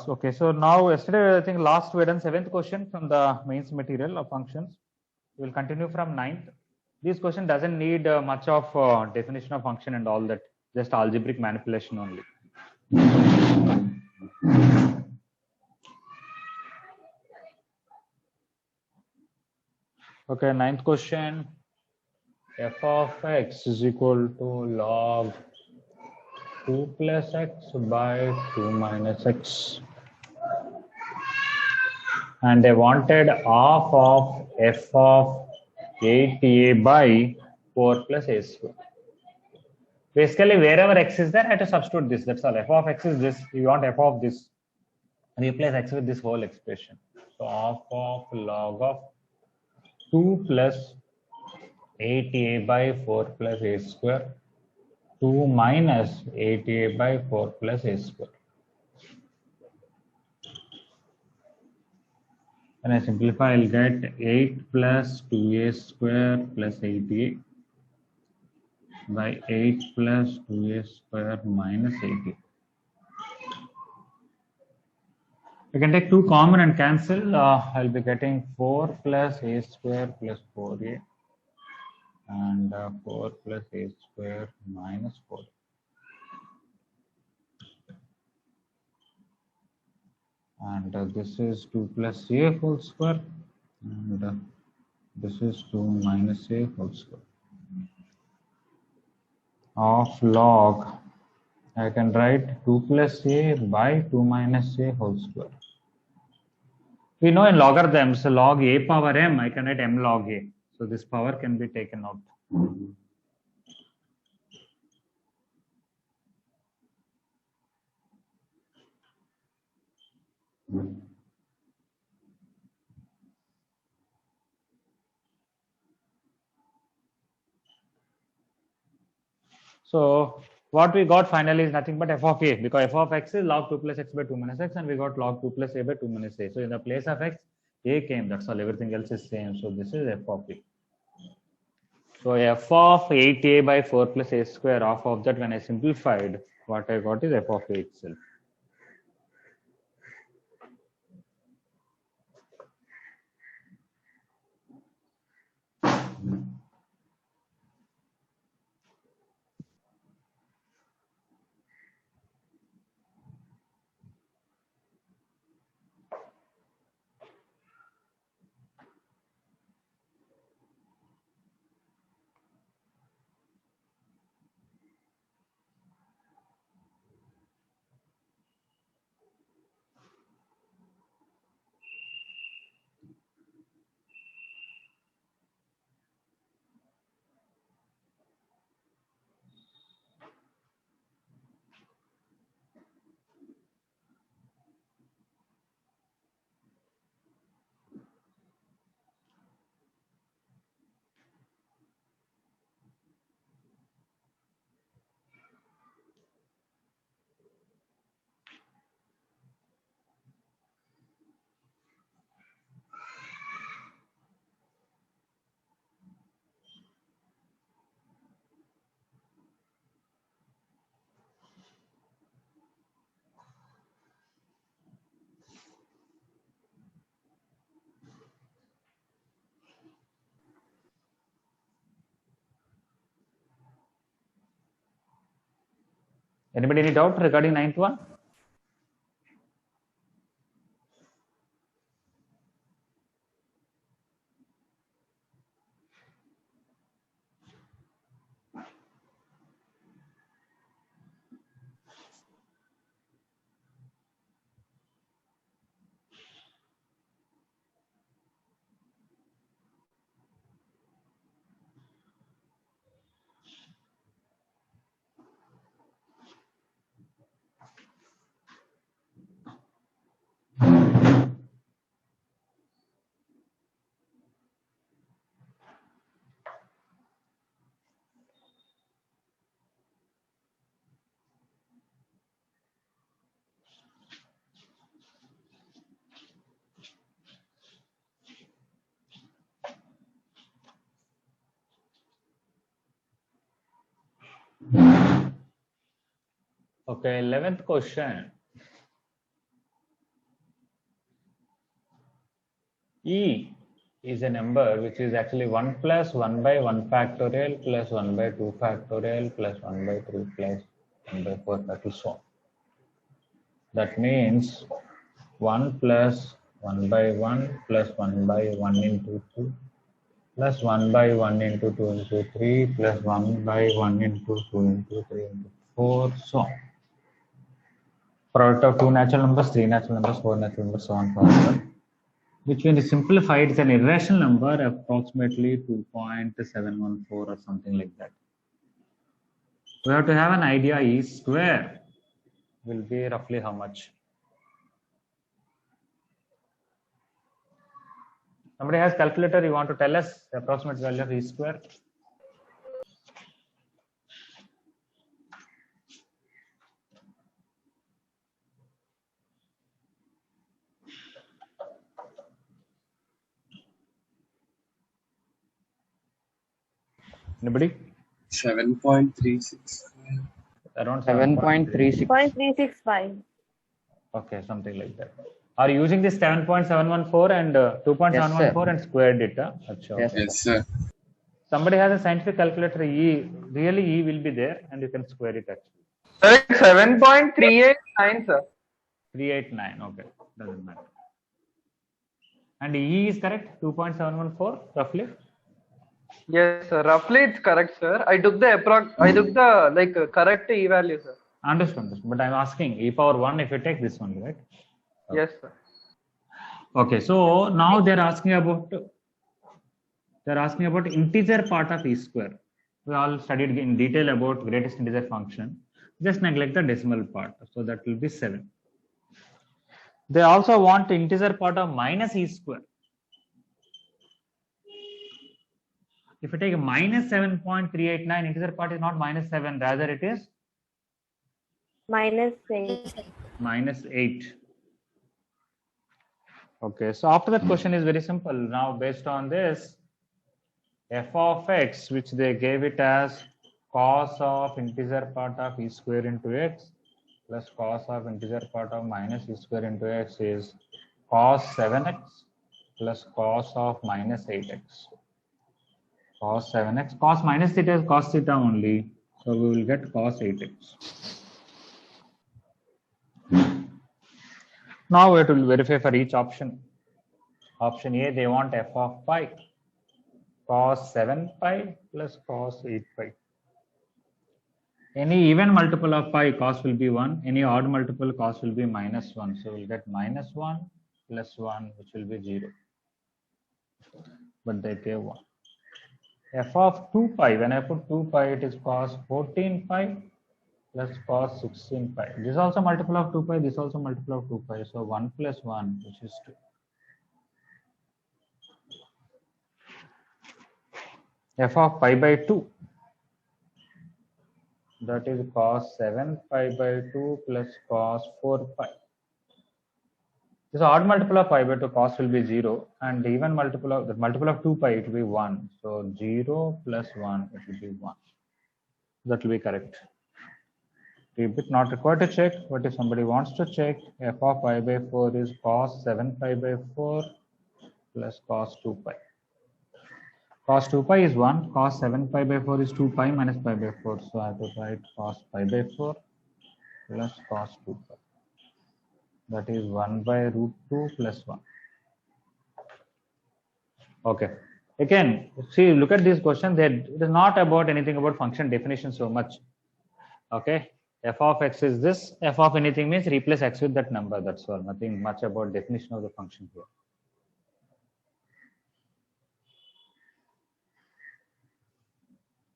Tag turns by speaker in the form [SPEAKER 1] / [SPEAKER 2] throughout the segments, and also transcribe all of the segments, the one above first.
[SPEAKER 1] Okay, so now yesterday I think last we had done 7th question from the mains material of functions. We will continue from 9th. This question doesn't need much of definition of function and all that, just algebraic manipulation only. Okay, 9th question. F of x is equal to log 2 plus x by 2 minus x. And they wanted half of f of 8a by 4 plus a square. Basically, wherever x is there, I have to substitute this. That's all. F of x is this. You want f of this. Replace x with this whole expression. So half of log of 2 plus 8a by 4 plus a square. 2 minus 8a by 4 plus a square. When I simplify, I'll get 8 plus 2a square plus 8a by 8 plus 2a square minus 8a. You can take 2 common and cancel. I'll be getting 4 plus a square plus 4a and 4 plus a square minus 4. And this is 2 plus a whole square and this is 2 minus a whole square. Of log, I can write 2 plus a by 2 minus a whole square. We know in logarithms, log a power m, I can write m log a. So this power can be taken out. So what we got finally is nothing but f of a, because f of x is log 2 plus x by 2 minus x, and we got log 2 plus a by 2 minus a. So in the place of x, a came. That's all. Everything else is same. So this is f of a. So f of 8a by 4 plus a square, off of that, when I simplified, what I got is f of a itself. Anybody any doubt regarding 9th one? Okay, 11th question. E is a number which is actually 1 plus 1 by 1 factorial plus 1 by 2 factorial plus 1 by 3 plus 1 by 4 factorial, so on. That means 1 plus 1 by 1 plus 1 by 1 into 2 plus 1 by 1 into 2 into 3 plus 1 by 1 into 2 into 3 into 4, so on. Product of 2 natural numbers, 3 natural numbers, 4 natural numbers, so on forever. Which when simplified is an irrational number, approximately 2.714 or something like that. We have to have an idea E square will be roughly how much? Somebody has calculator, you want to tell us the approximate value of E square? Anybody?
[SPEAKER 2] 7.36.
[SPEAKER 1] Around
[SPEAKER 3] 7.36.
[SPEAKER 4] 0.365.
[SPEAKER 1] Okay, something like that. Are you using this 7.714 and 2.714 and squared it?
[SPEAKER 3] Yes.
[SPEAKER 2] Yes, sir.
[SPEAKER 1] Somebody has a scientific calculator, E, really E will be there and you can square it actually.
[SPEAKER 5] Sir, it's 7.389, sir.
[SPEAKER 1] 389, okay, doesn't matter. And E is correct, 2.714 roughly?
[SPEAKER 5] Yes, sir. Roughly it's correct, sir. I took the correct E value, sir.
[SPEAKER 1] Understood, but I'm asking E power 1 if you take this one, right?
[SPEAKER 5] Yes, sir.
[SPEAKER 1] Okay, so now they're asking about integer part of E square. We all studied in detail about greatest integer function. Just neglect the decimal part, so that will be 7. They also want integer part of minus E square. If you take minus 7.389, integer part is not minus 7, rather it is
[SPEAKER 4] -8.
[SPEAKER 1] minus 8. Okay, so after that question is very simple. Now based on this, f of x, which they gave it as cos of integer part of E square into x plus cos of integer part of minus E square into x is cos 7x plus cos of minus 8x. Cos 7x, cos minus theta is cos theta only, so we will get cos 8x. Now we have to verify for each option. Option A, they want f of pi, cos 7 pi plus cos 8 pi. Any even multiple of pi, cos will be 1. Any odd multiple, cos will be minus 1. So we'll get minus 1 plus 1, which will be 0. But they gave 1. F of 2 pi, when I put 2 pi, it is cos 14 pi plus cos 16 pi. This is also multiple of 2 pi, this is also multiple of 2 pi. So 1 plus 1, which is 2. F of pi by 2, that is cos 7 pi by 2 plus cos 4 pi. This is odd multiple of pi by 2, cos will be 0, and even multiple of 2 pi, it will be 1. So 0 plus 1, it will be 1. That will be correct. Repeat, not required to check, but if somebody wants to check, f of pi by 4 is cos 7 pi by 4 plus cos 2 pi. Cos 2 pi is 1, cos 7 pi by 4 is 2 pi minus pi by 4. So I have to write cos pi by 4 plus cos 2 pi. That is 1 by root 2 plus 1. Okay. Again, see, look at this question. It is not about anything about function definition so much. Okay. F of x is this. F of anything means replace x with that number. That's all. Nothing much about definition of the function here.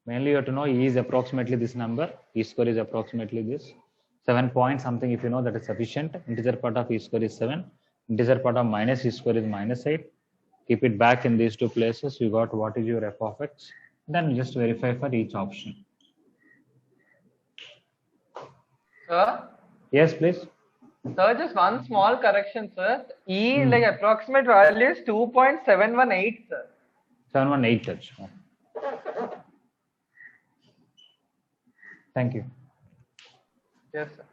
[SPEAKER 1] Mainly you have to know E is approximately this number. E square is approximately this. 7 point something, if you know, that is sufficient. Integer part of E square is 7. Integer part of minus E square is minus 8. Keep it back in these two places. You got what is your f of x. Then just verify for each option.
[SPEAKER 5] Sir?
[SPEAKER 1] Yes, please.
[SPEAKER 5] Sir, just one small correction, sir. E, approximate value is 2.718, sir.
[SPEAKER 1] 718 touch. Thank you.
[SPEAKER 5] Yes, sir.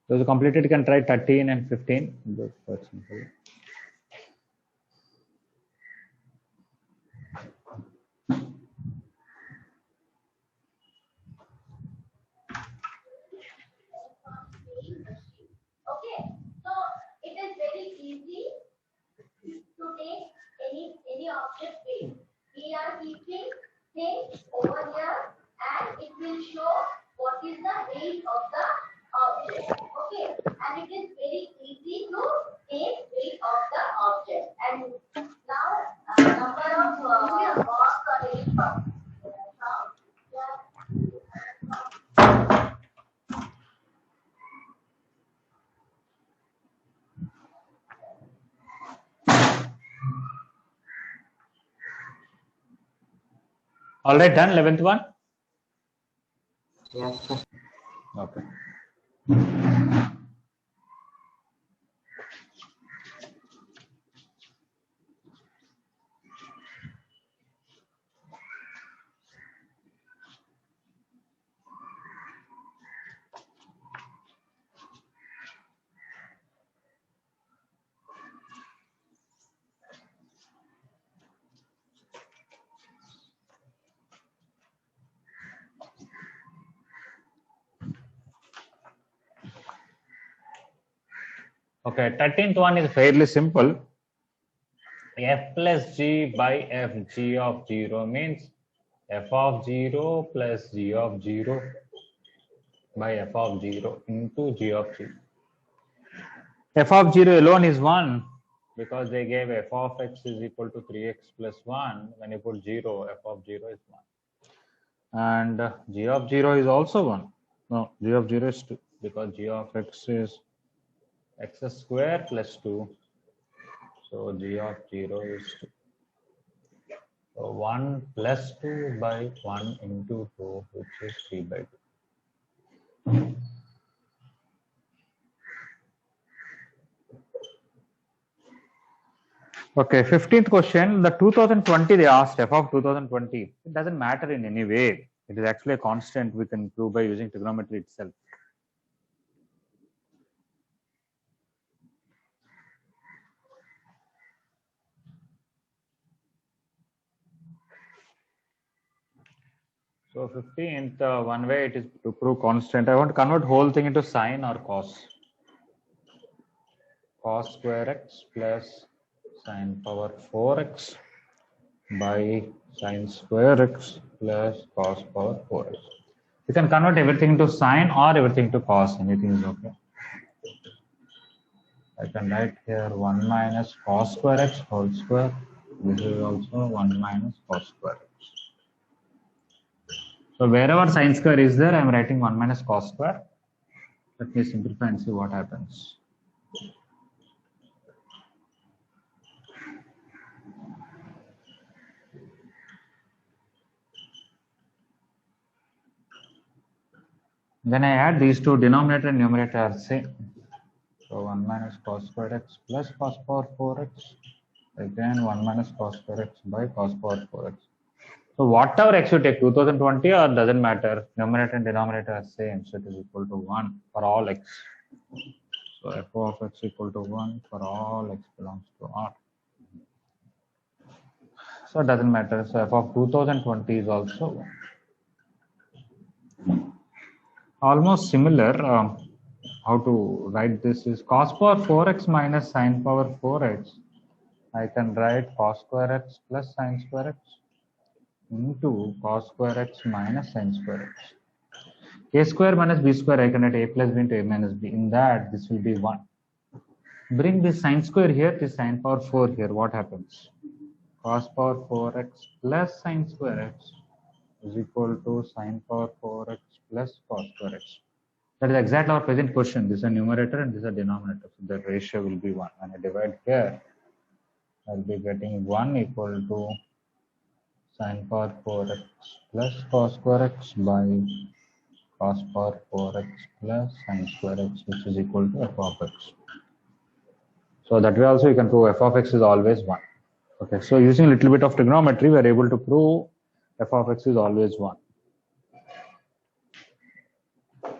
[SPEAKER 1] So to complete it, you can try 13 and 15. That's quite simple.
[SPEAKER 3] Okay, so it is very easy to take any object weight. We are keeping things over here and it will show what is the weight of the object. Okay, and it is very easy to take weight of the object. And now number of marks are very fast.
[SPEAKER 1] All right, done. 11th one.
[SPEAKER 2] Yes, sir.
[SPEAKER 1] Okay. Okay, 13th one is fairly simple. F plus g by f g of 0 means f of 0 plus g of 0 by f of 0 into g of 0. F of 0 alone is 1 because they gave f of x is equal to 3x plus 1. When you put 0, f of 0 is 1. And g of 0 is also 1. No, g of 0 is 2 because g of x is x square plus 2. So g of 0 is 2. So 1 plus 2 by 1 into 2, which is 3 by 2. Okay, 15th question. The 2020 they asked f of 2020. It doesn't matter in any way. It is actually a constant we can prove by using trigonometry itself. So 15th, one way it is to prove constant. I want to convert whole thing into sine or cos. Cos square x plus sine power 4x by sine square x plus cos power 4x. You can convert everything into sine or everything to cos. Anything is okay. I can write here 1 minus cos square x whole square. This is also 1 minus cos square x. So wherever sine square is there, I am writing 1 minus cos square. Let me simplify and see what happens. Then I add these two, denominator and numerator are same. So 1 minus cos square x plus cos power 4x. Again 1 minus cos square x by cos power 4x. So whatever x you take, 2020 or doesn't matter, numerator and denominator are same, so it is equal to 1 for all x. So f of x equal to 1 for all x belongs to R. So it doesn't matter. So f of 2020 is also 1. Almost similar. How to write this is cos power 4x minus sine power 4x. I can write cos square x plus sine square x into cos square x minus sine square x. A square minus b square, I can write a plus b into a minus b. In that, this will be 1. Bring this sine square here, this sine power 4 here. What happens? Cos power 4x plus sine square x is equal to sine power 4x plus cos square x. That is exactly our present question. This is a numerator and this is a denominator. So the ratio will be 1. When I divide here, I'll be getting 1 equal to Sin power 4x plus cos square x by cos power 4x plus sin square x, which is equal to f of x. So that way also you can prove f of x is always 1. Okay, so using a little bit of trigonometry, we are able to prove f of x is always 1.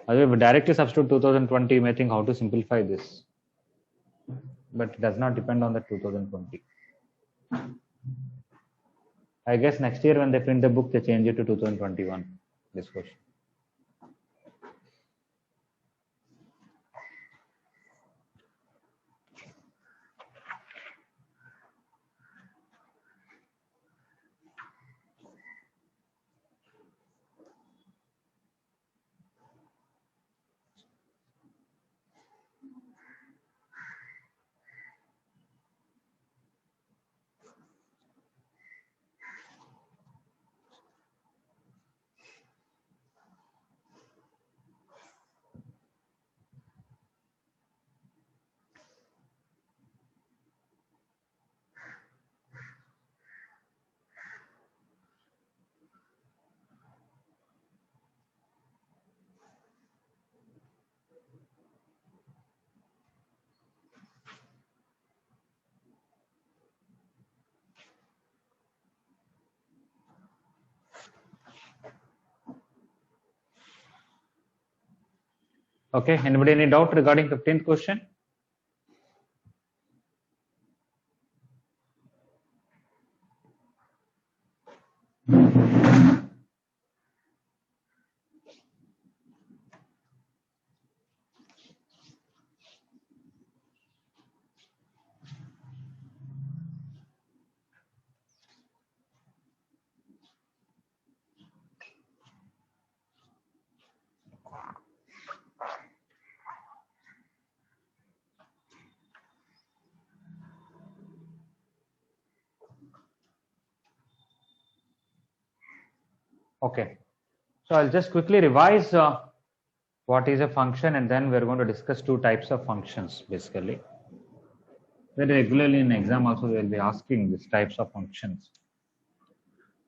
[SPEAKER 1] If we directly substitute 2020, you may think how to simplify this. But it does not depend on the 2020. I guess next year when they print the book, they change it to 2021, this question. Okay, anybody any doubt regarding 15th question? Okay, so I'll just quickly revise what is a function, and then we're going to discuss two types of functions basically. Very regularly in exam also they'll be asking these types of functions.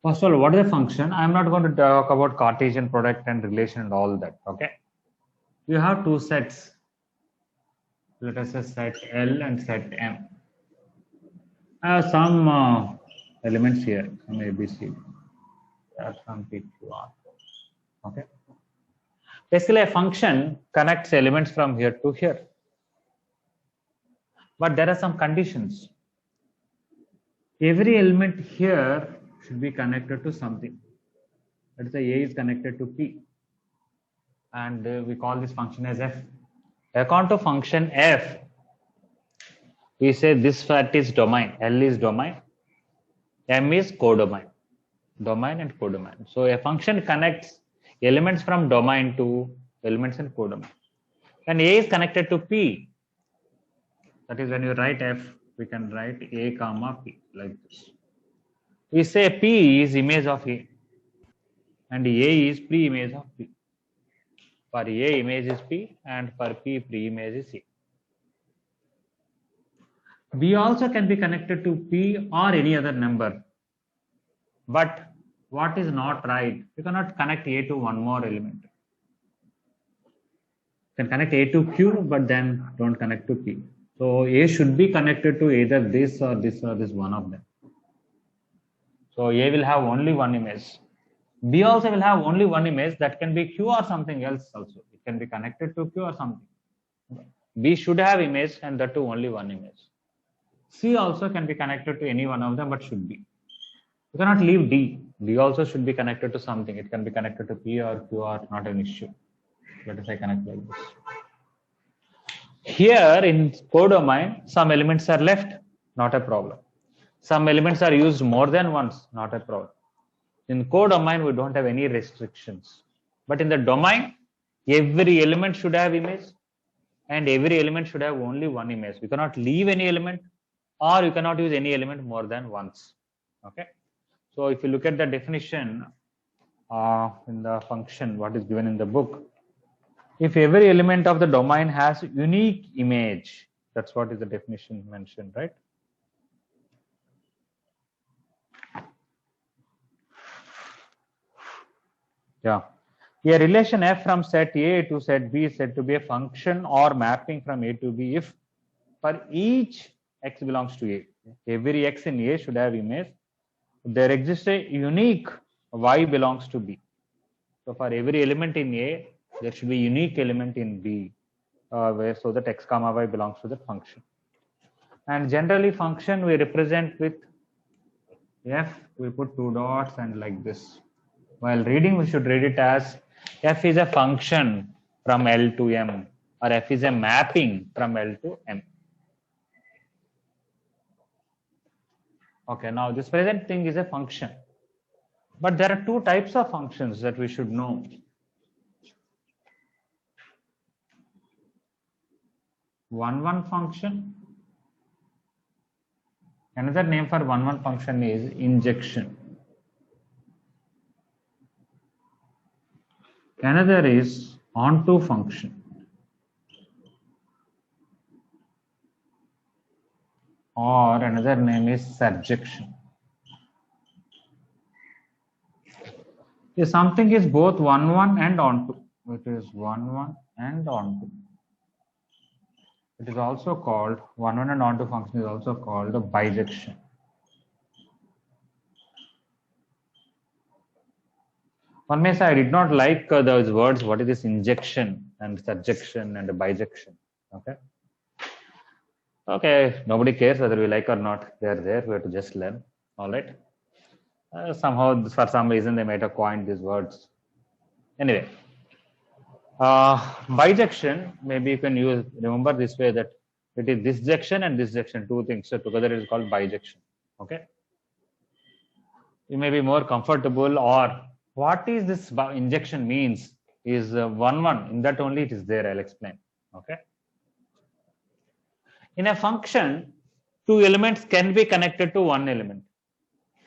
[SPEAKER 1] First of all, what is a function? I'm not going to talk about Cartesian product and relation and all that. Okay, you have two sets. Let us say set L and set M. I have some elements here, some ABC. There are some PQR. Okay. Basically, a function connects elements from here to here. But there are some conditions. Every element here should be connected to something. Let's say A is connected to P. And we call this function as F. According to function F, we say this set is domain. L is domain. M is codomain. Domain and codomain. So a function connects elements from domain to elements in codomain. When A is connected to P, that is when you write F, we can write A comma P like this. We say P is image of A and A is pre-image of P. For A, image is P, and for P, pre-image is A. B also can be connected to P or any other number. But what is not right? You cannot connect A to one more element. You can connect A to Q, but then don't connect to P. So A should be connected to either this or this or this one of them. So A will have only one image. B also will have only one image, that can be Q or something else also. It can be connected to Q or something. B should have image, and that too only one image. C also can be connected to any one of them, but should be. You cannot leave D. D also should be connected to something. It can be connected to P or Q or not an issue. Let us say connect like this. Here in codomain, some elements are left, not a problem. Some elements are used more than once, not a problem. In codomain, we don't have any restrictions. But in the domain, every element should have image, and every element should have only one image. We cannot leave any element, or you cannot use any element more than once. Okay. So if you look at the definition in the function, what is given in the book, if every element of the domain has unique image, that's what is the definition mentioned, right? Yeah. A relation f from set A to set B is said to be a function or mapping from A to B if for each x belongs to A. Every x in A should have image. There exists a unique y belongs to B. So for every element in A, there should be unique element in B, where so that x comma y belongs to the function. And generally function we represent with f, we put two dots and like this. While reading, we should read it as f is a function from L to M, or f is a mapping from L to M. Okay, now this present thing is a function. But there are two types of functions that we should know. One function. Another name for one function is injection. Another is onto function. Or another name is surjection. If something is both one and onto, it is one and onto. It is also called one and onto function is also called a bijection. One may say I did not like those words. What is this injection and surjection and bijection? Okay. Okay, nobody cares whether we like or not. They are there. We have to just learn. All right. Somehow, for some reason, they might have coined these words. Anyway, bijection, maybe you can remember this way that it is this jection and this jection, two things. So together it is called bijection. Okay. You may be more comfortable, or what is this injection means is one. In that only it is there. I'll explain. Okay. In a function, two elements can be connected to one element.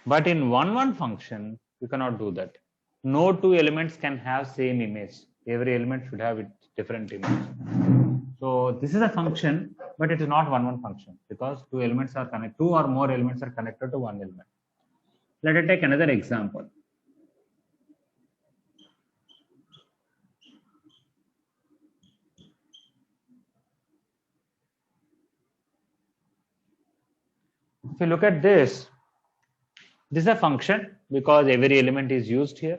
[SPEAKER 1] But in one function, you cannot do that. No two elements can have same image. Every element should have its different image. So this is a function, but it is not one function because two elements are connected. Two or more elements are connected to one element. Let us take another example. If you look at this is a function because every element is used here.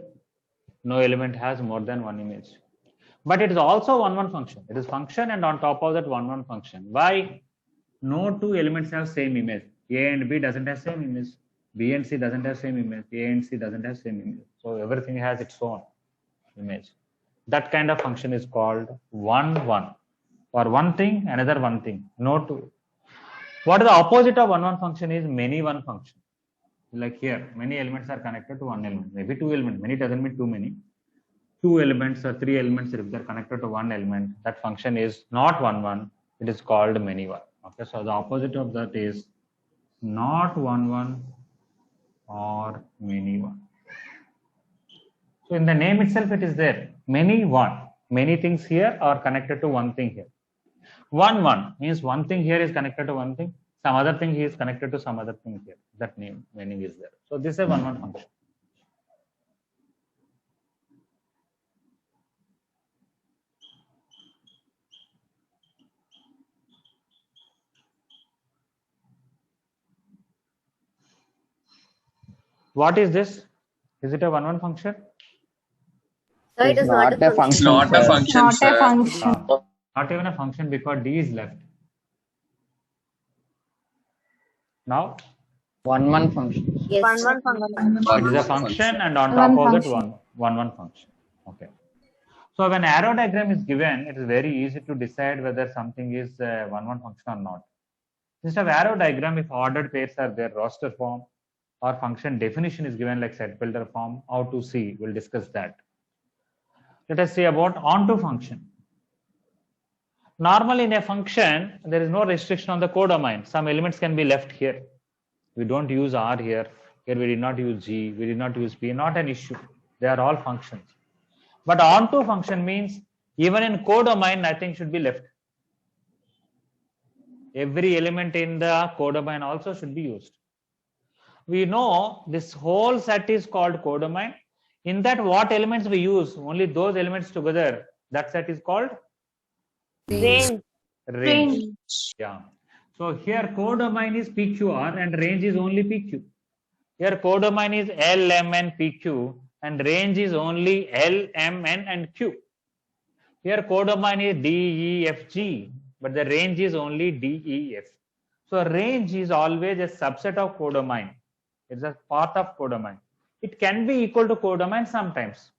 [SPEAKER 1] No element has more than one image. But it is also one function. It is function and on top of that one function. Why? No two elements have same image. A and B doesn't have same image. B and C doesn't have same image. A and C doesn't have same image. So everything has its own image. That kind of function is called one. For one thing, another one thing. No two. What is the opposite of one function is many one function. Like here, many elements are connected to one element. Maybe two elements. Many doesn't mean too many. Two elements or three elements, if they're connected to one element, that function is not one. It is called many one. Okay, so the opposite of that is not one or many one. So in the name itself, it is there. Many one. Many things here are connected to one thing here. One means one thing here is connected to one thing. Some other thing he is connected to some other thing here. That meaning is there. So this is a one function.
[SPEAKER 4] What is this? Is it a one function?
[SPEAKER 3] So it is not a function.
[SPEAKER 2] Not a function,
[SPEAKER 6] Not
[SPEAKER 2] sir.
[SPEAKER 6] a function.
[SPEAKER 4] Not even a function because D is left. Now
[SPEAKER 7] one function.
[SPEAKER 3] Yes.
[SPEAKER 6] One function.
[SPEAKER 4] it is a function and on top of that one function. Okay. So when arrow diagram is given, it is very easy to decide whether something is one function or not. Instead of arrow diagram, if ordered pairs are there, roster form or function definition is given like set builder form, how to see, we'll discuss that. Let us see about onto function. Normally in a function, there is no restriction on the codomain. Some elements can be left here. We don't use R here. Here we did not use G, we did not use P, not an issue. They are all functions. But onto function means even in codomain, nothing should be left. Every element in the codomain also should be used. We know this whole set is called codomain.
[SPEAKER 1] In that, what elements we use? Only those elements together. That set is called
[SPEAKER 6] Range.
[SPEAKER 1] range. Yeah. So here codomain is PQR and range is only PQ. Here codomain is L, M, N, PQ and range is only L, M, N and Q. Here codomain is D, E, F, G, but the range is only D, E, F. So range is always a subset of codomain. It's a part of codomain. It can be equal to codomain sometimes.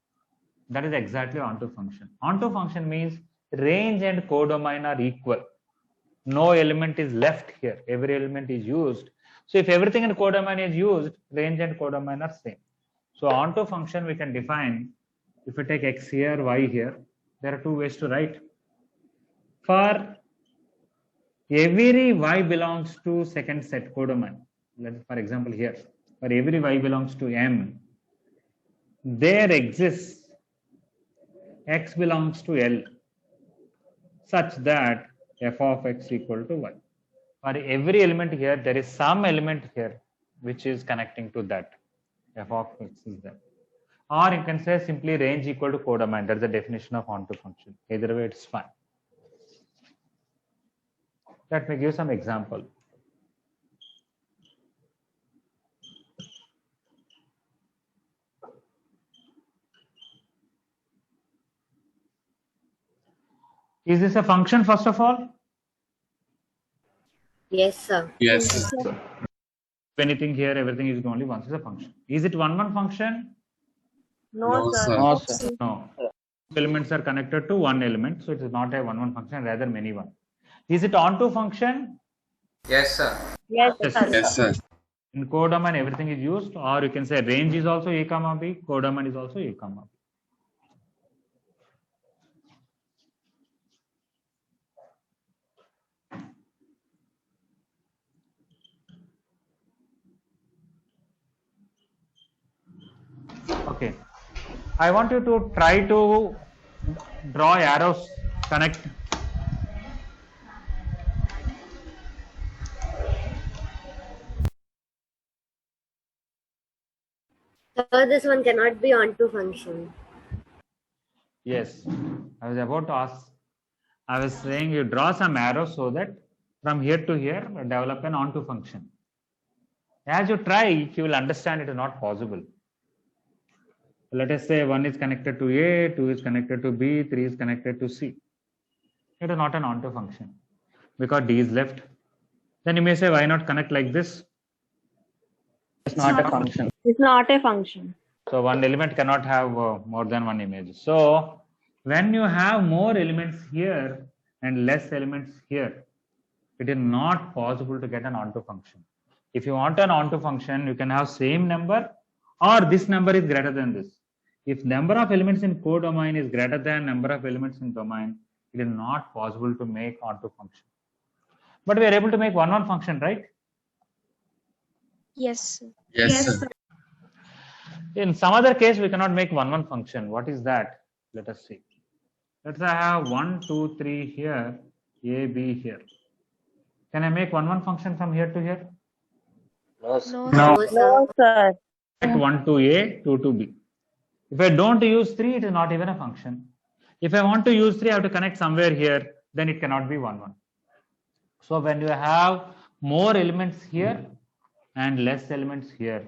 [SPEAKER 1] That is exactly onto function. Onto function means range and codomain are equal. No element is left here. Every element is used. So if everything in codomain is used, range and codomain are same. So onto function we can define, if we take x here, y here, there are two ways to write. For every y belongs to second set codomain. For example here, for every y belongs to M, there exists x belongs to L such that f of x equal to y. For every element here, there is some element here which is connecting to that. F of x is that. Or you can say simply range equal to codomain. That's the definition of onto function. Either way, it's fine. Let me give some example. Is this a function first of all?
[SPEAKER 6] Yes, sir.
[SPEAKER 2] Yes, sir.
[SPEAKER 1] Anything here, everything is only once is a function. Is it one function?
[SPEAKER 2] No, sir.
[SPEAKER 7] No, sir.
[SPEAKER 1] No. Elements are connected to one element, so it is not a one function, rather many one. Is it onto function?
[SPEAKER 8] Yes, sir.
[SPEAKER 6] Yes,
[SPEAKER 1] Yes.
[SPEAKER 6] sir.
[SPEAKER 2] Yes, sir.
[SPEAKER 1] In codomain, everything is used, or you can say range is also A comma B, codomain is also A comma B. Okay. I want you to try to draw arrows, connect.
[SPEAKER 6] Sir, this one cannot be onto function.
[SPEAKER 1] Yes, I was about to ask. I was saying you draw some arrows so that from here to here, develop an onto function. As you try, you will understand it is not possible. Let us say 1 is connected to A, 2 is connected to B, 3 is connected to C. It is not an onto function because D is left. Then you may say, why not connect like this?
[SPEAKER 7] It's not a function.
[SPEAKER 6] It's not a function.
[SPEAKER 1] So one element cannot have more than one image. So when you have more elements here and less elements here, it is not possible to get an onto function. If you want an onto function, you can have same number or this number is greater than this. If number of elements in codomain is greater than number of elements in domain, it is not possible to make onto function. But we are able to make one function, right?
[SPEAKER 6] Yes.
[SPEAKER 2] Yes, sir.
[SPEAKER 1] In some other case, we cannot make one function. What is that? Let us see. Let's say I have 1, 2, 3 here, A, B here. Can I make one function from here to here?
[SPEAKER 7] No, sir.
[SPEAKER 6] No, sir.
[SPEAKER 1] Connect 1 to A, 2 to B. If I don't use 3, it is not even a function. If I want to use 3, I have to connect somewhere here, then it cannot be 1. So when you have more elements here and less elements here,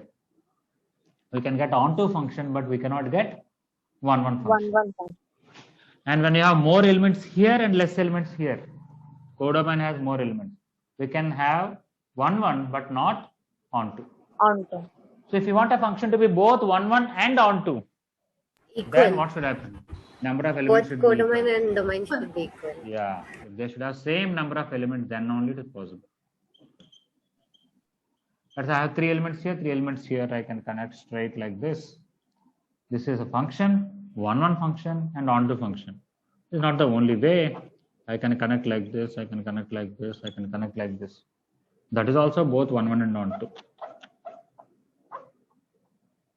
[SPEAKER 1] we can get onto function, but we cannot get one function. And when you have more elements here and less elements here, codomain has more elements. We can have one, but not onto.
[SPEAKER 6] Onto.
[SPEAKER 1] So if you want a function to be both one and onto, then
[SPEAKER 6] Equal.
[SPEAKER 1] what should happen? Number of
[SPEAKER 6] Both
[SPEAKER 1] elements should be equal.
[SPEAKER 6] codomain and domain should be equal.
[SPEAKER 1] Yeah, if they should have same number of elements, then only it is possible. Let's say I have 3 elements here, 3 elements here. I can connect straight like this. This is a function, one function, and onto function. It's not the only way. I can connect like this. I can connect like this. I can connect like this. That is also both one and onto.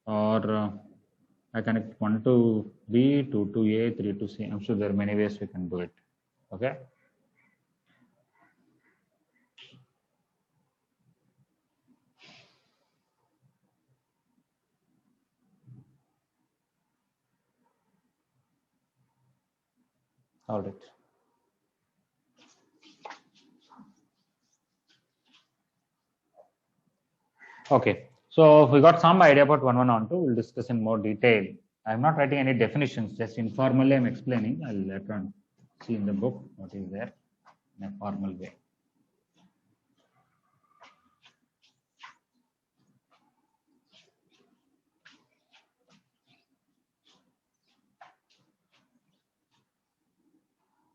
[SPEAKER 1] Or I connect 1 to B, 2 to A, 3 to C. I'm sure there are many ways we can do it. Okay. Solve it. Okay, so we got some idea about 1, 1 on 2. We'll discuss in more detail. I'm not writing any definitions, just informally I'm explaining. I'll later on see in the book what is there in a formal way.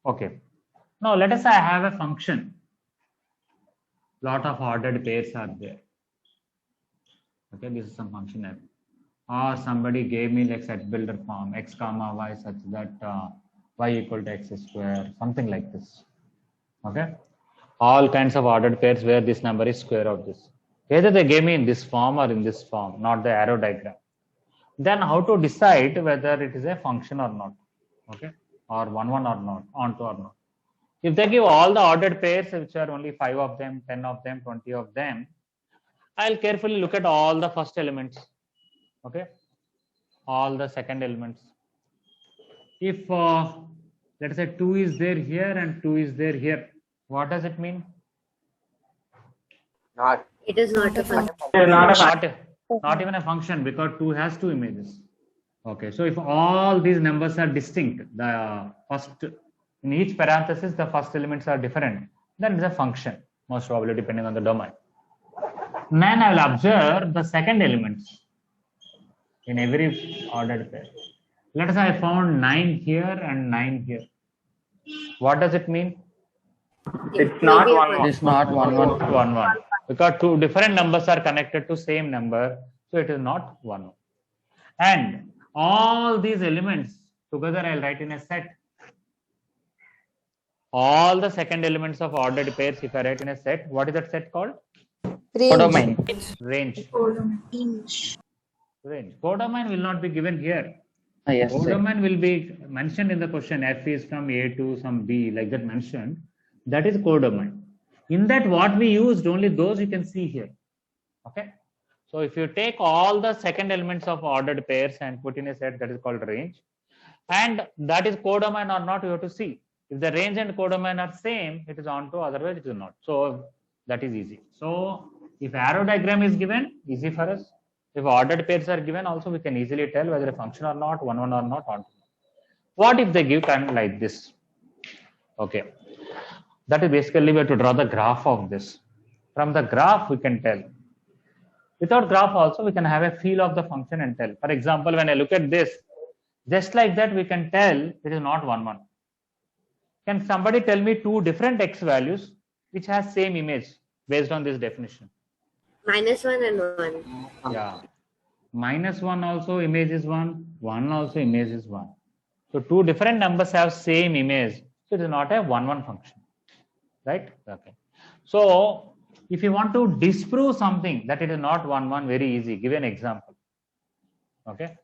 [SPEAKER 1] Okay, now let us say I have a function. Lot of ordered pairs are there. Okay, this is some function f. Or somebody gave me like set builder form x comma y such that y equal to x square, something like this. Okay, all kinds of ordered pairs where this number is square of this. Either they gave me in this form or in this form, not the arrow diagram. Then how to decide whether it is a function or not? Okay, or 1, 1 or not, onto or not. If they give all the ordered pairs, which are only 5 of them, 10 of them, 20 of them, I'll carefully look at all the first elements. Okay, all the second elements. If let's say 2 is there here and 2 is there here, what does it mean?
[SPEAKER 6] It is not a function.
[SPEAKER 1] Not even a function, because 2 has 2 images. Okay, so if all these numbers are distinct, the first in each parenthesis the first elements are different, then it's a function, most probably depending on the domain. Then I will observe the second elements in every ordered pair. Let us say I found 9 here and 9 here. What does it mean?
[SPEAKER 7] It's not
[SPEAKER 6] Maybe a
[SPEAKER 7] 1, 1.
[SPEAKER 6] function.
[SPEAKER 7] It's not 1, 1.
[SPEAKER 1] 1, 1. Because 2 different numbers are connected to same number, so it is not 1, 1. And all these elements together I'll write in a set. All the second elements of ordered pairs, if I write in a set, what is that set called?
[SPEAKER 7] Codomain.
[SPEAKER 1] Range.
[SPEAKER 2] Range.
[SPEAKER 1] Range. Codomain will not be given here.
[SPEAKER 7] Yes, sir.
[SPEAKER 1] Codomain will be mentioned in the question. F is from A to some B, like that mentioned. That is codomain. In that, what we used, only those you can see here. Okay. So if you take all the second elements of ordered pairs and put in a set, that is called range. And that is codomain or not, you have to see. If the range and codomain are same, it is onto, otherwise it is not. So that is easy. So if arrow diagram is given, easy for us. If ordered pairs are given, also we can easily tell whether a function or not, 1, 1 or not, onto. What if they give kind of like this? Okay. That is basically we have to draw the graph of this. From the graph, we can tell. Without graph also, we can have a feel of the function and tell. For example, when I look at this, just like that, we can tell it is not 1, 1. Can somebody tell me 2 different x values which has same image based on this definition?
[SPEAKER 6] -1 and 1.
[SPEAKER 1] Yeah. -1 also image is 1, 1 also image is 1. So 2 different numbers have same image. So it is not a 1, 1 function. Right? Okay. So if you want to disprove something that it is not 1, 1, very easy. Give an example. Okay.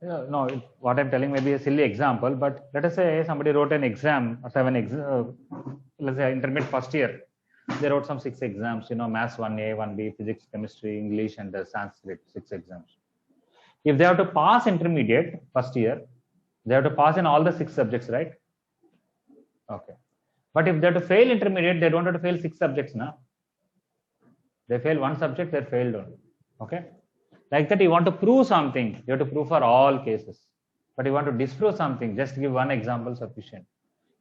[SPEAKER 1] No, what I'm telling may be a silly example, but let us say somebody wrote an exam, let's say intermediate first year. They wrote some 6 exams, maths 1A, 1B, physics, chemistry, English, and Sanskrit, 6 exams. If they have to pass intermediate first year, they have to pass in all the 6 subjects, right? Okay. But if they have to fail intermediate, they don't have to fail 6 subjects now. They fail 1 subject, they're failed only. Okay. Like that, you want to prove something, you have to prove for all cases. But you want to disprove something, just give 1 example sufficient.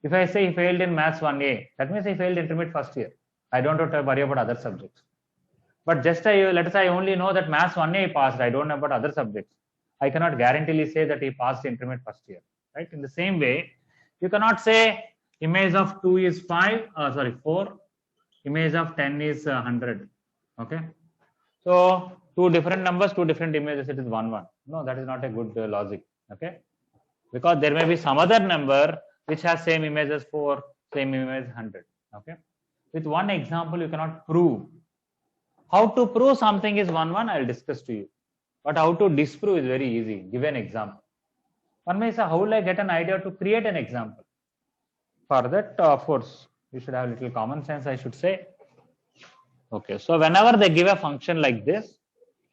[SPEAKER 1] If I say he failed in maths 1A, that means he failed intermediate first year. I don't have to worry about other subjects. But just let us say I only know that maths 1A he passed, I don't know about other subjects. I cannot guaranteely say that he passed intermediate first year. Right? In the same way, you cannot say image of 2 is 4, image of 10 is 100. Okay. So 2 different numbers, 2 different images, it is 1, 1. No, that is not a good logic. Okay. Because there may be some other number which has same image as 4, same image 100. Okay. With 1 example, you cannot prove. How to prove something is 1, 1, I will discuss to you. But how to disprove is very easy. Give an example. One may say, how will I get an idea to create an example? For that, of course, you should have a little common sense, I should say. Okay, so whenever they give a function like this,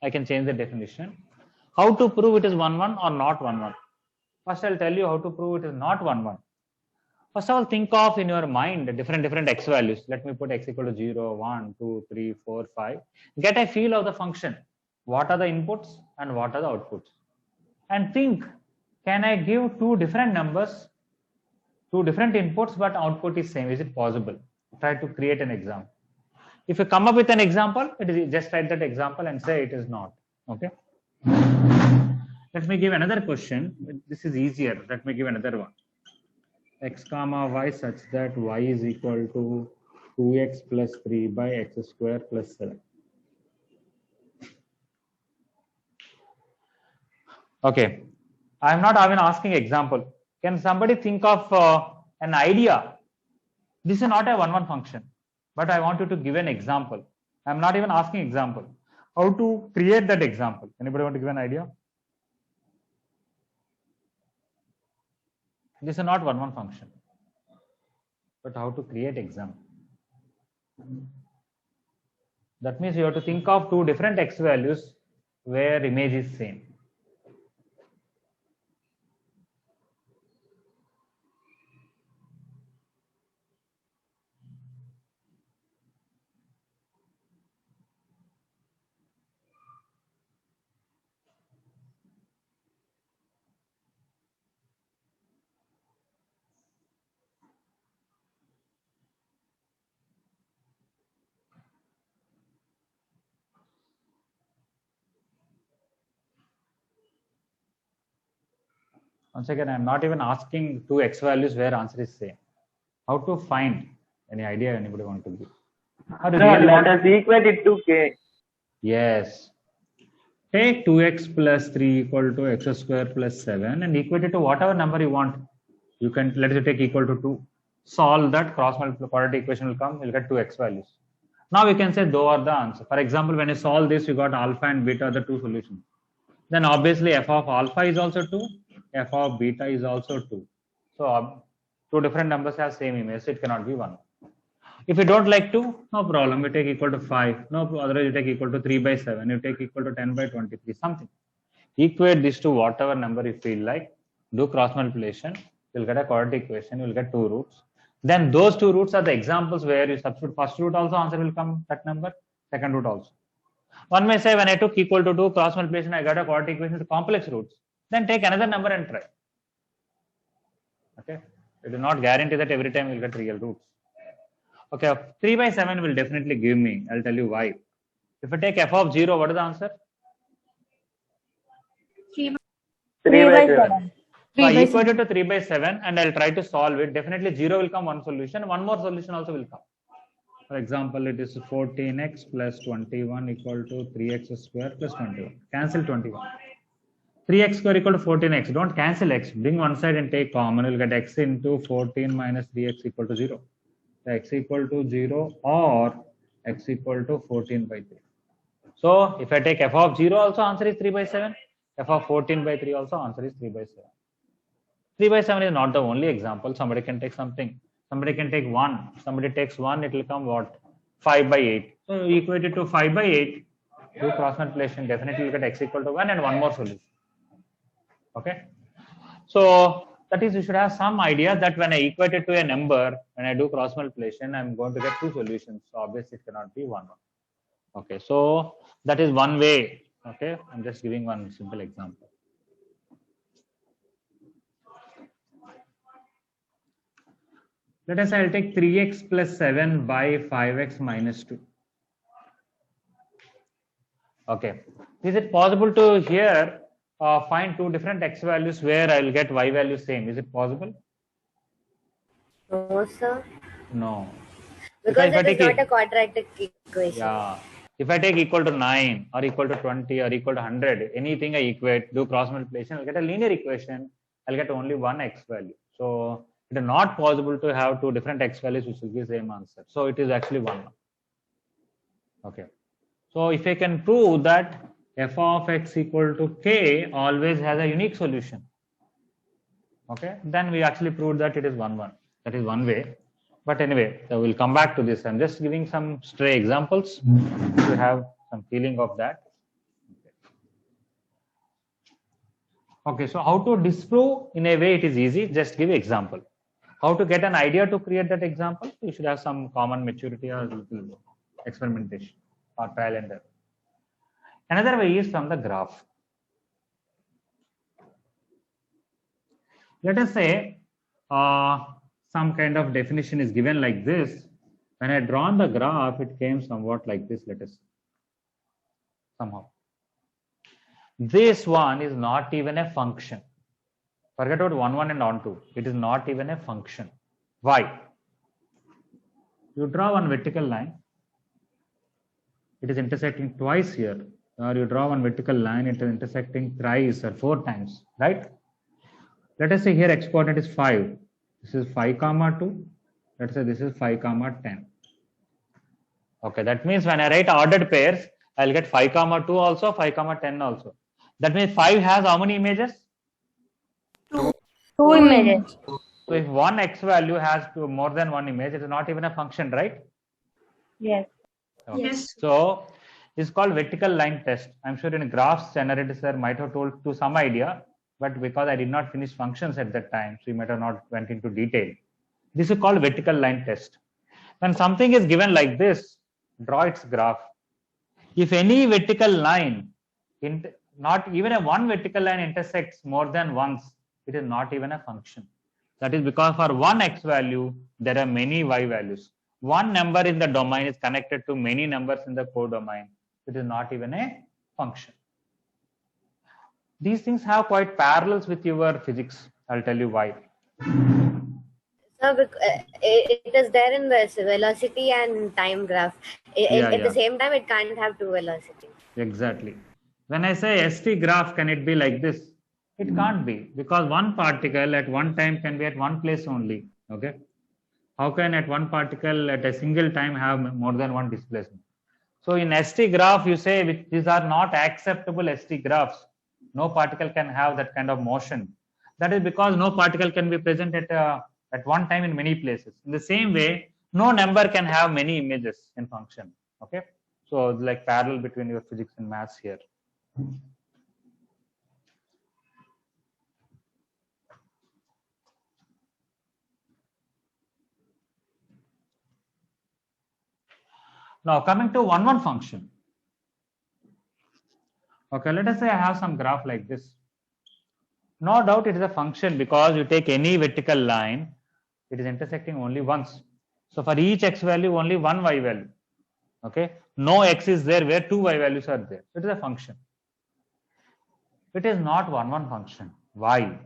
[SPEAKER 1] I can change the definition. How to prove it is 1, 1 or not 1, 1?
[SPEAKER 4] First, I'll tell you how to prove it is not 1, 1. First of all, think of in your mind different x values. Let me put x equal to 0, 1, 2, 3, 4, 5. Get a feel of the function. What are the inputs and what are the outputs? And think, can I give two different numbers, two different inputs, but output is same? Is it possible? Try to create an example. If you come up with an example, it is just write that example and say it is not. Okay. Let me give another question. This is easier. Let me give another one. X comma y such that y is equal to 2x plus 3 by x square plus 7. Okay. I am not even asking example. Can somebody think of an idea? This is not a 1, 1 function, but I want you to give an example. I am not even asking example. How to create that example? Anybody want to give an idea? This is not 1, 1 function, but how to create example. That means you have to think of two different x values where image is same. Once again, I am not even asking two x values where answer is same. How to find? Any idea anybody want to give? How do you really
[SPEAKER 7] let
[SPEAKER 4] want?
[SPEAKER 7] us equate it to k.
[SPEAKER 4] Yes. Take 2x plus 3 equal to x square plus 7 and equate it to whatever number you want. You can, let us take equal to 2. Solve that, cross multiply quadratic equation will come, you'll get 2x values. Now we can say those are the answer. For example, when you solve this, you got alpha and beta are the two solutions. Then obviously f of alpha is also 2, f of beta is also 2. So two different numbers have same image, so it cannot be 1. If you don't like 2, no problem, you take equal to 5. No, otherwise you take equal to 3 by 7. You take equal to 10 by 23, something. Equate this to whatever number you feel like. Do cross multiplication. You'll get a quadratic equation. You'll get two roots. Then those two roots are the examples where you substitute first root also, answer will come that number. Second root also. One may say when I took equal to 2 cross multiplication, I got a quadratic equation with complex roots. Then take another number and try. Okay. It will not guarantee that every time you'll get real roots. Okay, 3 by 7 will definitely give me. I'll tell you why. If I take f of 0, what is the answer?
[SPEAKER 2] 3
[SPEAKER 7] by 7.
[SPEAKER 4] So I equate it to 3 by 7 and I'll try to solve it. Definitely 0 will come one solution. One more solution also will come. For example, it is 14x plus 21 equal to 3x square plus 21. Cancel 21. 3x square equal to 14x. Don't cancel x. Bring one side and take common. You'll get x into 14 minus 3x equal to 0. X equal to 0 or x equal to 14 by 3. So if I take f of 0 also, answer is 3 by 7. F of 14 by 3 also, answer is 3 by 7. 3 by 7 is not the only example. Somebody can take something. Somebody can take 1. Somebody takes 1, it will come what? 5 by 8. So you equate it to 5 by 8. Do cross multiplication. Definitely you get x equal to 1 and one more solution. Okay. So that is, you should have some idea that when I equate it to a number, when I do cross multiplication, I'm going to get two solutions. So obviously it cannot be 1. Okay, so that is one way. Okay, I'm just giving one simple example. Let us say I'll take 3x plus 7 by 5x minus 2. Okay, is it possible to here find two different x values where I'll get y value same? Is it possible?
[SPEAKER 6] No, sir.
[SPEAKER 4] No.
[SPEAKER 6] Because it is not a quadratic equation.
[SPEAKER 4] Yeah. If I take equal to 9 or equal to 20 or equal to 100, anything I equate, do cross multiplication, I'll get a linear equation. I'll get only one x value. So it is not possible to have two different x values which will give the same answer. So it is actually 1. Okay. So if I can prove that f of x equal to k always has a unique solution, okay, then we actually proved that it is 1, 1. That is one way. But anyway, we'll come back to this. I'm just giving some stray examples to have some feeling of that. Okay, so how to disprove? In a way, it is easy. Just give example. How to get an idea to create that example? You should have some common maturity or little experimentation or trial and error. Another way is from the graph. Let us say some kind of definition is given like this. When I drawn the graph, it came somewhat like this. Let us see. Somehow. This one is not even a function. Forget about 1, 1 and on 2. It is not even a function. Why? You draw one vertical line. It is intersecting twice here. Or you draw one vertical line, it is intersecting thrice or 4 times, right? Let us say here x coordinate is 5. This is 5, 2. Let's say this is 5, 10. Okay, that means when I write ordered pairs, I'll get 5, 2 also, 5, 10 also. That means 5 has how many images?
[SPEAKER 2] 2 images.
[SPEAKER 4] So if one x value has more than one image, it is not even a function, right?
[SPEAKER 2] Yes.
[SPEAKER 4] Okay.
[SPEAKER 2] Yes.
[SPEAKER 4] So this is called vertical line test. I'm sure in graphs, generator sir might have told to some idea, but because I did not finish functions at that time, so you might have not went into detail. This is called vertical line test. When something is given like this, draw its graph. If any vertical line, not even a one vertical line intersects more than once, it is not even a function. That is because for one x value, there are many y values. One number in the domain is connected to many numbers in the codomain. It is not even a function. These things have quite parallels with your physics. I'll tell you why.
[SPEAKER 6] So it is there in the velocity and time graph. At the same time, it can't have two velocities.
[SPEAKER 4] Exactly. When I say ST graph, can it be like this? It can't be, because one particle at one time can be at one place only. Okay. How can at one particle at a single time have more than one displacement? So in ST graph, you say these are not acceptable ST graphs. No particle can have that kind of motion. That is because no particle can be present at one time in many places. In the same way, no number can have many images in function. Okay. So like parallel between your physics and maths here. Now coming to 1, 1 function. Okay, let us say I have some graph like this. No doubt it is a function because you take any vertical line, it is intersecting only once. So for each x value, only one y value. Okay, no x is there where two y values are there. It is a function. It is not 1, 1 function. Why?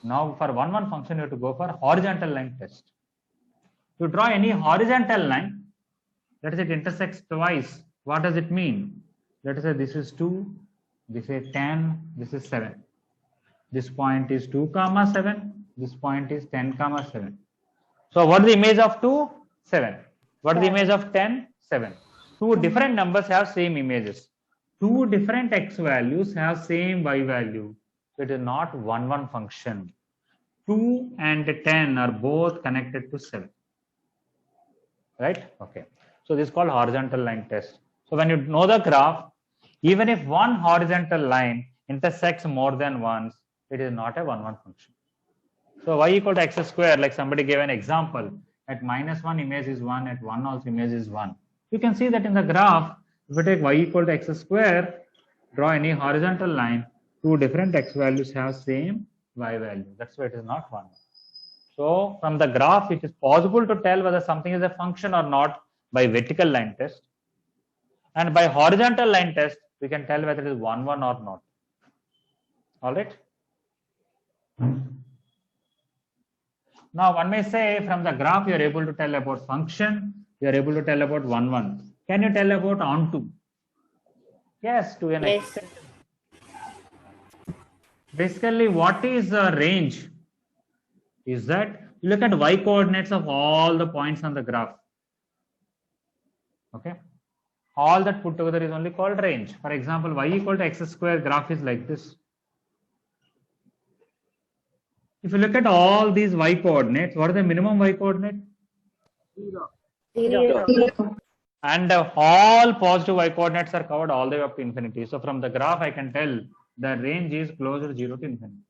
[SPEAKER 4] Now for 1, 1 function, you have to go for horizontal line test. To draw any horizontal line, let us say it intersects twice. What does it mean? Let us say this is 2, this is 10, this is 7. This point is 2, 7. This point is 10, 7. So what is the image of 2? 7. What is the image of 10? 7. Two different numbers have same images. Two different x values have same y value. So it is not 1, 1 function. 2 and 10 are both connected to 7. Right? Okay. So this is called horizontal line test. So when you know the graph, even if one horizontal line intersects more than once, it is not a 1, 1 function. So y equal to x square, like somebody gave an example, at -1 image is 1, at 1 also image is 1. You can see that in the graph, if you take y equal to x square, draw any horizontal line, two different x values have same y value. That's why it is not 1. So from the graph, it is possible to tell whether something is a function or not by vertical line test. And by horizontal line test, we can tell whether it is 1, 1 or not. All right. Now one may say from the graph you are able to tell about function, you are able to tell about 1, 1. Can you tell about onto? Yes, to an extent. Basically, what is the range? Is that you look at y coordinates of all the points on the graph. Okay. All that put together is only called range. For example, y equal to x square graph is like this. If you look at all these y coordinates, what is the minimum y coordinate?
[SPEAKER 6] 0.
[SPEAKER 4] And all positive y coordinates are covered all the way up to infinity. So from the graph, I can tell the range is closer to 0 to infinity.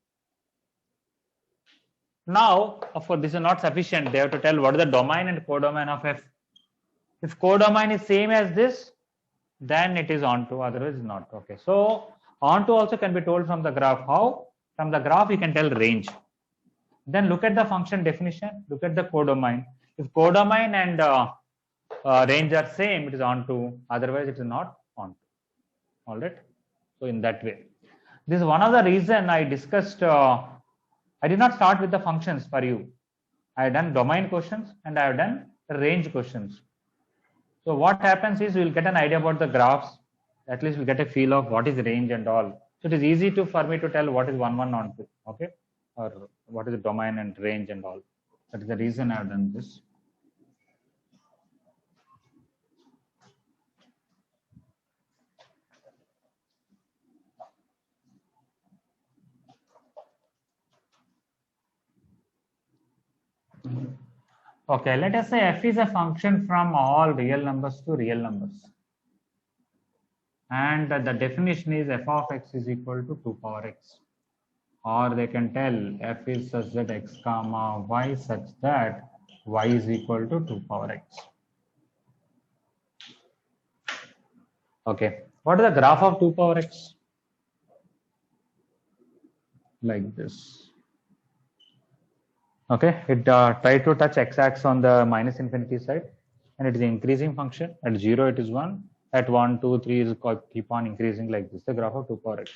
[SPEAKER 1] Now, of course, this is not sufficient. They have to tell what is the domain and codomain of f. If codomain is same as this, then it is onto, otherwise not. Okay. So onto also can be told from the graph. How? From the graph you can tell range. Then look at the function definition. Look at the codomain. If codomain and range are same, it is onto. Otherwise, it is not onto. All right. So in that way, this is one of the reason I discussed. I did not start with the functions for you. I have done domain questions and I have done range questions. So what happens is we will get an idea about the graphs. At least we'll get a feel of what is range and all. So it is easy for me to tell what is 1, 1 onto. Okay. Or what is the domain and range and all. That is the reason I have done this. Okay, let us say f is a function from all real numbers to real numbers. And the definition is f of x is equal to 2 power x. Or they can tell f is such that x comma y such that y is equal to 2 power x. Okay, what is the graph of 2 power x? Like this. Okay, it try to touch x-axis on the minus infinity side, and it is an increasing function. At 0 it is 1, at 1, 2, 3 it will keep on increasing like this, the graph of 2 power x.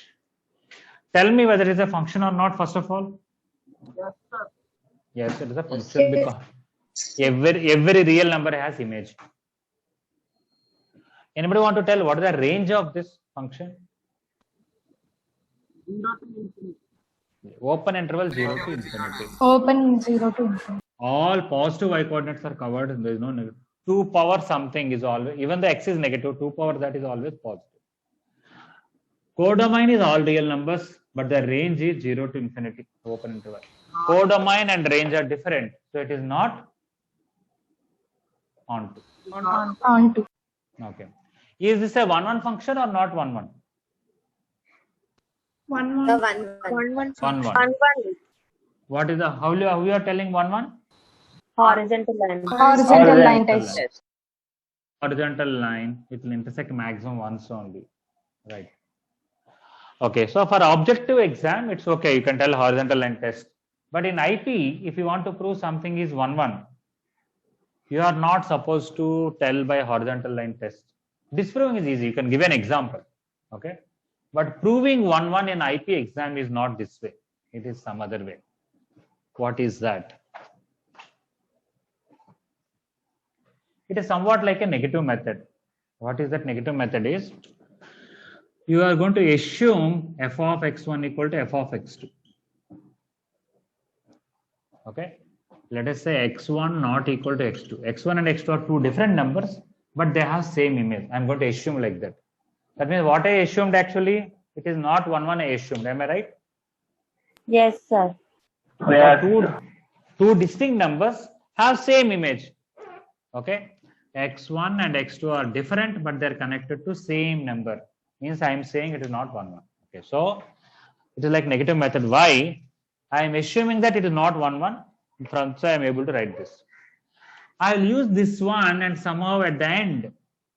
[SPEAKER 1] Tell me whether it is a function or not, first of all.
[SPEAKER 5] Yes, sir.
[SPEAKER 1] Yes, it is a function because every real number has image. Anybody want to tell what is the range of this function?
[SPEAKER 5] 0 to infinity.
[SPEAKER 1] Open interval 0 to infinity.
[SPEAKER 2] Open 0 to infinity.
[SPEAKER 1] All positive y coordinates are covered. There is no negative. 2 power something is always, even the x is negative, 2 power that is always positive. Codomain is all real numbers, but the range is 0 to infinity, open interval. Codomain and range are different, so it is not onto.
[SPEAKER 2] Onto.
[SPEAKER 1] Okay. Is this a 1, 1 function or not 1, 1?
[SPEAKER 2] 1,
[SPEAKER 6] The
[SPEAKER 2] 1.
[SPEAKER 6] 1, 1.
[SPEAKER 1] 1, 1. What is the, how you are telling 1, 1?
[SPEAKER 2] Horizontal line.
[SPEAKER 1] Horizontal
[SPEAKER 2] line
[SPEAKER 1] line.
[SPEAKER 2] test.
[SPEAKER 1] Horizontal line, it will intersect maximum once only. Right. Okay, so for objective exam, it's okay. You can tell horizontal line test. But in IP, if you want to prove something is 1, 1, you are not supposed to tell by horizontal line test. Disproving is easy. You can give an example. Okay. But proving 1, 1 in IP exam is not this way. It is some other way. What is that? It is somewhat like a negative method. What is that negative method is? You are going to assume f of x1 equal to f of x2. Okay. Let us say x1 not equal to x2. x1 and x2 are two different numbers, but they have same image. I'm going to assume like that. That means what I assumed actually, it is not 1, 1 I assumed. Am I right?
[SPEAKER 2] Yes, sir.
[SPEAKER 1] Two distinct numbers have same image. Okay. x1 and x2 are different, but they're connected to same number. Means I am saying it is not 1, 1. Okay. So it is like negative method. Why? I am assuming that it is not 1, 1. So I am able to write this. I will use this one and somehow at the end,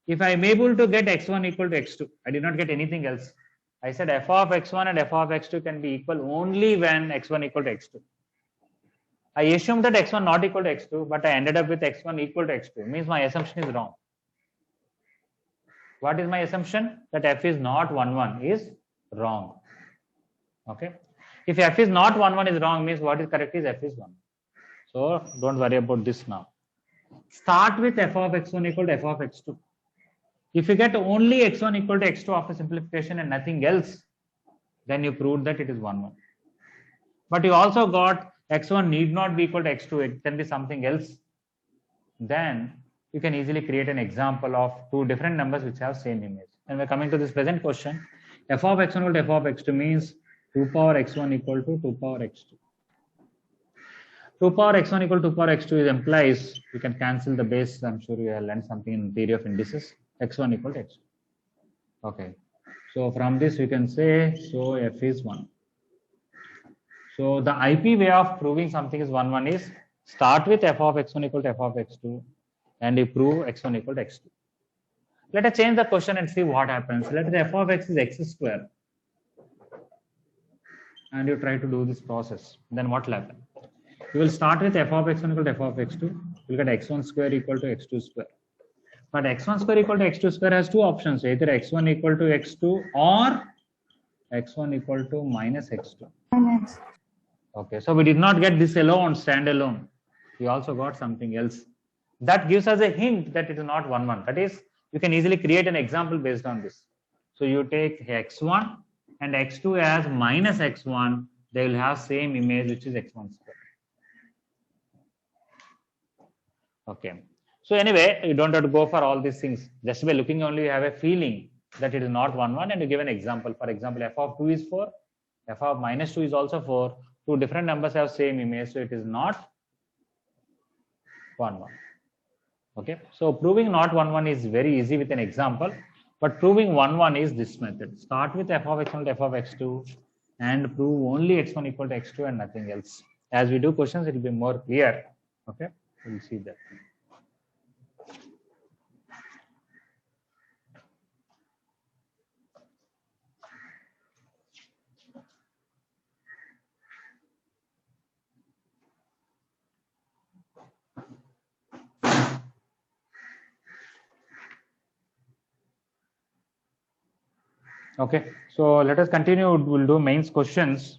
[SPEAKER 1] if I am able to get x1 equal to x2, I did not get anything else. I said f of x1 and f of x2 can be equal only when x1 equal to x2. I assumed that x1 not equal to x2, but I ended up with x1 equal to x2. Means my assumption is wrong. What is my assumption? That f is not 1, 1 is wrong. Okay. If f is not 1, 1 is wrong, means what is correct is f is 1. So don't worry about this now. Start with f of x1 equal to f of x2. If you get only x1 equal to x2 after simplification and nothing else, then you proved that it is 1, 1. But you also got x1 need not be equal to x2, it can be something else. Then you can easily create an example of two different numbers which have same image. And we're coming to this present question. F of x1 equal to f of x2 means 2 power x1 equal to 2 power x2. 2 power x1 equal to 2 power x2 implies you can cancel the base. I'm sure you have learned something in theory of indices. X1 equal to x2. Okay. So from this we can say, so f is 1. So the IP way of proving something is 1, 1 is start with f of x1 equal to f of x2 and you prove x1 equal to x2. Let us change the question and see what happens. Let us f of x is x square and you try to do this process. Then what will happen? You will start with f of x1 equal to f of x2. You will get x1 square equal to x2 square. But x1 square equal to x2 square has two options, either x1 equal to x2 or x1 equal to minus x2. Okay, so we did not get this alone, standalone. We also got something else. That gives us a hint that it is not 1, 1. That is, you can easily create an example based on this. So you take x1 and x2 as minus x1, they will have same image, which is x1 square. Okay. So anyway, you don't have to go for all these things. Just by looking only, you have a feeling that it is not 1, 1, and you give an example. For example, f of 2 is 4, f of minus 2 is also 4. Two different numbers have same image, so it is not 1, 1. Okay. So proving not 1, 1 is very easy with an example, but proving 1, 1 is this method. Start with f of x1 to f of x2 and prove only x1 equal to x2 and nothing else. As we do questions, it will be more clear. Okay. We'll see that. Okay, so let us continue. We'll do mains questions.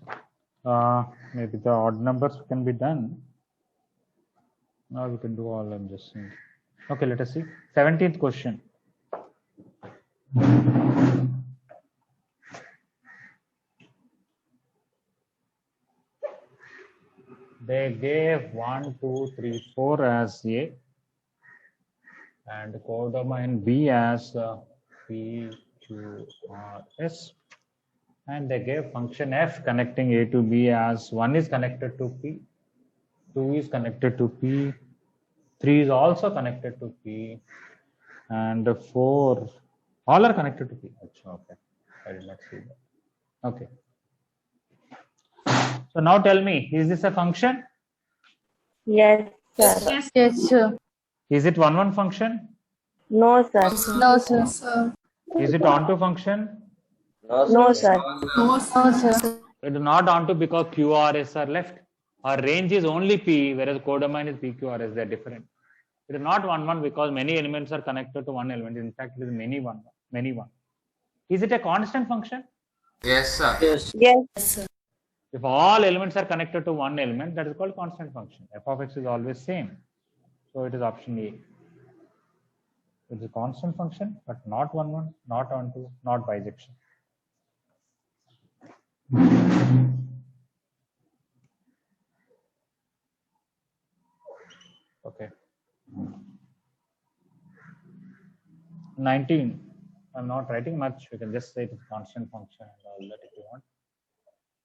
[SPEAKER 1] Maybe the odd numbers can be done. Now we can do all. I'm just saying. Okay, let us see. 17th question. They gave 1, 2, 3, 4 as A and codomain B as P, Q, R, S, and they gave function f connecting A to B as 1 is connected to P, 2 is connected to P, 3 is also connected to P, and 4 all are connected to P. Okay, I did not see that. Okay. So now tell me, is this a function?
[SPEAKER 2] Yes, sir.
[SPEAKER 8] Yes, sir.
[SPEAKER 1] Is it 1, 1 function?
[SPEAKER 2] No, sir.
[SPEAKER 8] No, sir.
[SPEAKER 1] Is it onto function?
[SPEAKER 2] No, sir.
[SPEAKER 8] No, sir.
[SPEAKER 1] It is not onto because Q, R, S are left. Our range is only P, whereas codomain is P, Q, R, S. They are different. It is not 1, 1 because many elements are connected to one element. In fact, it is many one. Is it a constant function?
[SPEAKER 9] Yes, sir.
[SPEAKER 2] Yes.
[SPEAKER 1] If all elements are connected to one element, that is called constant function. F of x is always same. So it is option A. It is a constant function, but not 1, 1, not onto, not bijection. Okay. 19. I'm not writing much. We can just say it is constant function and all that if you want.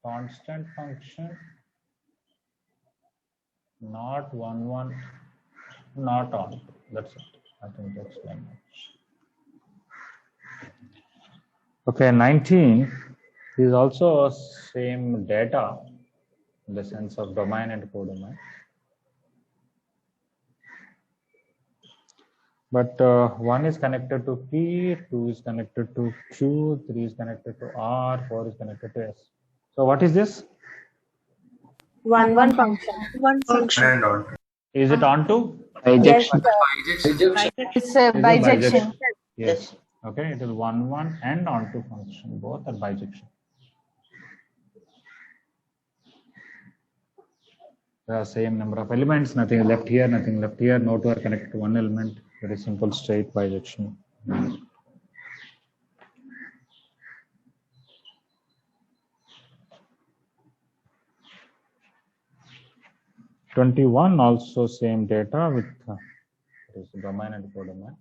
[SPEAKER 1] Constant function, not 1, 1, not on. That's it. I think that's very much. Okay, 19 is also same data in the sense of domain and codomain. But 1 is connected to P, 2 is connected to Q, 3 is connected to R, 4 is connected to S. So what is this?
[SPEAKER 2] 1, 1 function.
[SPEAKER 8] One function.
[SPEAKER 9] And on.
[SPEAKER 1] Is it onto?
[SPEAKER 2] Yes, sir.
[SPEAKER 8] It's a bijection.
[SPEAKER 1] Yes. Okay, it is 1, 1 and onto function. Both are bijection. There are same number of elements, nothing left here, nothing left here. No two are connected to one element. Very simple, straight bijection. 21 also same data with domain and codomain.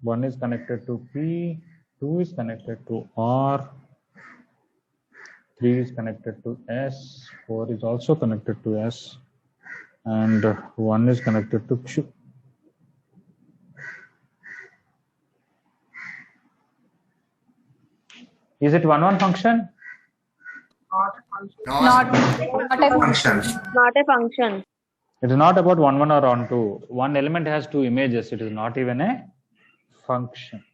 [SPEAKER 1] One is connected to P, 2 is connected to R, 3 is connected to S, 4 is also connected to S, and 1 is connected to Q. Is it 1 function?
[SPEAKER 8] Not a function.
[SPEAKER 2] Not a function.
[SPEAKER 1] It is not about on 1 or on 2. One element has two images. It is not even a function.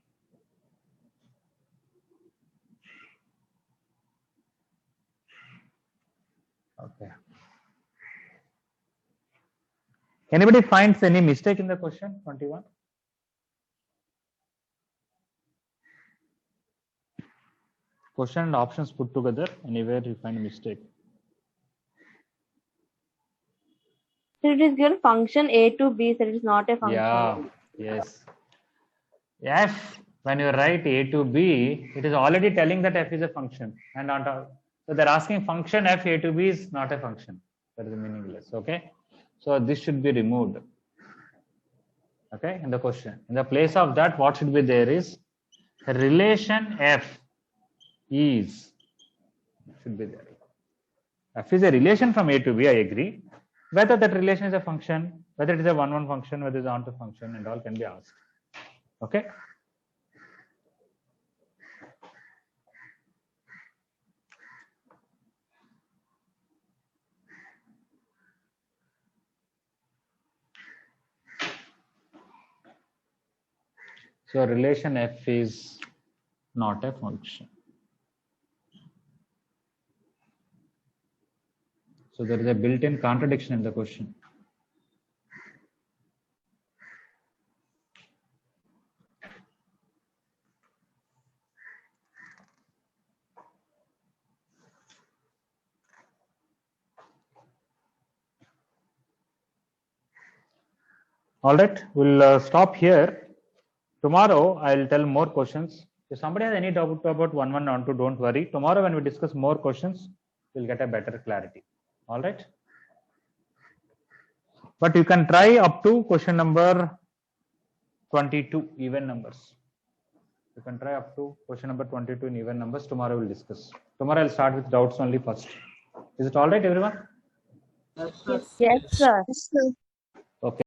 [SPEAKER 1] Okay. Anybody finds any mistake in the question 21? Question and options put together, anywhere you find mistake.
[SPEAKER 2] So it is given function A to B, so it is not a function.
[SPEAKER 1] Yeah, yes. F, when you write A to B, it is already telling that F is a function. And on top, so they're asking function F A to B is not a function. That is meaningless. Okay. So this should be removed. Okay, in the question. In the place of that, what should be there is the relation F is should be there. F is a relation from A to B, I agree. Whether that relation is a function, whether it is a 1 function, whether it is onto function, and all can be asked. Okay. So relation F is not a function. So there is a built-in contradiction in the question. All right, we'll stop here. Tomorrow I'll tell more questions. If somebody has any doubt about 1, 1, and 2, don't worry. Tomorrow when we discuss more questions, we'll get a better clarity. All right. But you can try up to question number 22, even numbers. You can try up to question number 22 in even numbers. Tomorrow we'll discuss. Tomorrow I'll start with doubts only first. Is it all right, everyone?
[SPEAKER 2] Yes, sir.